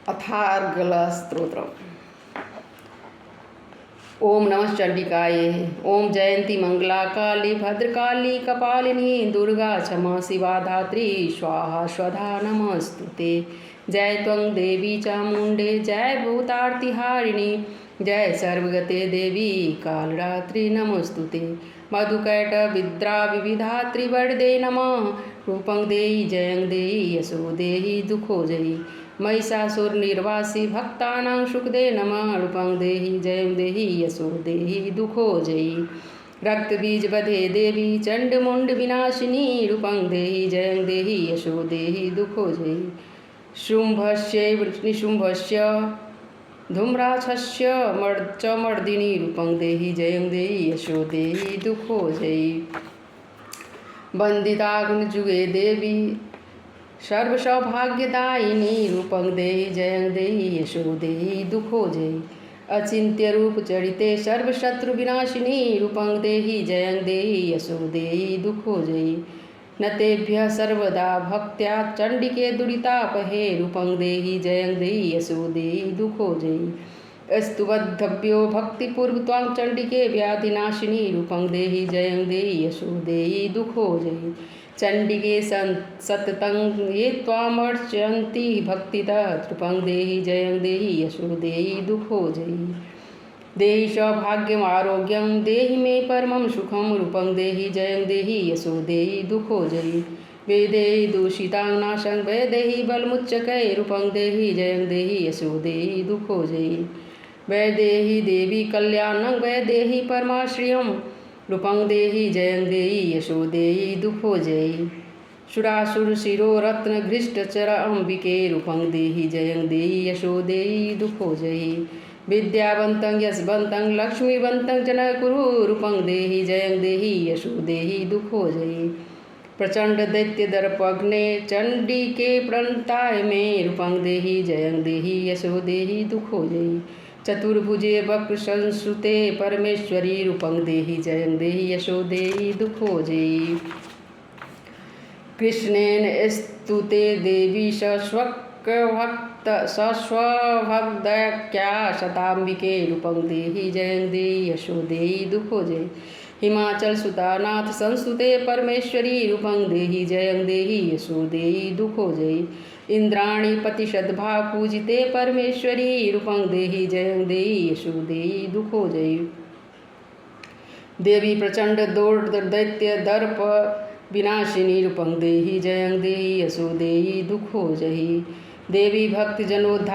अथार्गल स्तोत्रम। ओम नमः चंडिकाय। ओम जयंती मंगला काली भद्रकाली कपालिनी दुर्गा क्षमा शिवा धात्री स्वाहा स्वधा नमस्तुते। जय त्वं देवी चामुंडे जय भूतार्तिहारिणी जय सर्वगते देवी कालरात्रि नमस्तुते। मधुकैट विद्रा विविधात्रि वरदे नमः। रूपं देहि जयं देहि यशो देहि दुखो जयि। महिषासुर निर्वासी भक्तानां सुखदे नमः। रूपं देहि जयं देहि यशो देहि दुखो जयि। रक्तबीज बधे देवी चंडमुंड विनाशिनी रूपं देहि जयं देहि यशो देहि दुखो जयि। शुंभस्यैव निशुंभस्य धूम्राक्षस्य मर्दिनी रूपं देहि जयं देहि यशो देहि दुखो जयि। वंदिताग्निजुगे देवी सर्वसौभाग्यदायिनी रूपं देहि जयं देहि यशो देहि दुखो जयि। अचिंत्य रूप चरिते सर्वशत्रु विनाशिनी रूपं देहि जयं देहि यशो देहि दुखो जयि। नतेभ्यः सर्वदा भक्त्या चंडिके दुरितापहे रूपं देहि जयं देहि यशो देहि दुखो जयि। स्तुवद्धव्यो भक्तिपूर्व त्वां चंडिके व्याधिनाशिनी रूपं देहि जयं देहि यशो देहि दुखो जयि। चंडिके सततं ये त्वामर्चन्ति भक्तितः रूपं देहि जयं देहि यशो देहि दुखो जयि। देहि सौभाग्यम आरोग्यम देहि मे परमं सुखम रूपं देहि जयं देहि यशो देहि दुखो जयि। वेदेहि दूषितां नाशं वैदेहि बलमुच्चकै रूपं देहि जयं देहि यशो देहि दुखो जयि। वैदेहि देवी कल्याणं वैदेहि परमाश्रियं रूपं देहि जयं देहि यशो देहि दुखो जयि। सुरासुर शिरो रत्न घृष्ट चर अंबिके रूपं देहि जयं देहि यशो देहि दुखो जयि। विद्यावन्तं यशवन्तं लक्ष्मीवन्तं जनकुरु रूपं देहि जयं देहि यशो देहि दुखो जयि। प्रचंड दैत्य दर्पग्ने चंडिके प्रणताय मे रूपं देहि जयं देहि यशो देहि दुखो जयि। चतुर्भुजे वक्र संसुते परमेश्वरी रूपं देहि जयं देहि यशो देहि दुखो जयि। कृष्णेन स्तुते देवी सस्वभक्तया शताम्बिके रूपं देहि जयं देहि यशो देहि दुखो जयि। हिमाचल सुतानाथ संस्तुते परमेश्वरी रूपं देहि जयं देहि यशो देहि दुखो जयि। इंद्राणी पतिशद्भाव पूजिते परमेश्वरी रूपं देहि जयं देहि यशो देहि दुखो जयि। देवी प्रचंड दैत्य दर्प विनाशिनी रूपं देहि जयं देहि यशो देहि दुखो जयि। देवी भक्त जनोद्धातांबिके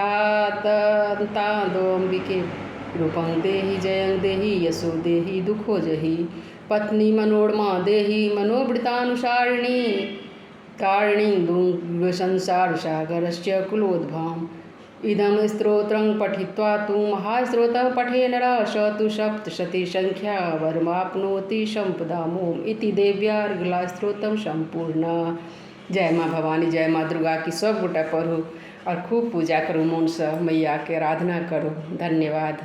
रूपं देहि जयं देहि यशो देहि दुखो जयि। पत्नी मनोरमा देहि मनोवृतानुसारिणी कारिणीं दुःसंसार सागरस्य कुलोद्भवम्। इदं स्तोत्रं पठित्वा तु महास्त्रोतं पठे नरः स तु सप्तशतीसंख्या वरमाप्नोति संपदाम् इति देव्यार्गला स्तोत्रम संपूर्ण। जय माँ भवानी, जय माँ दुर्गा की सब गोटा पढ़ो और खूब पूजा करो, मन से मैया के आराधना करो। धन्यवाद।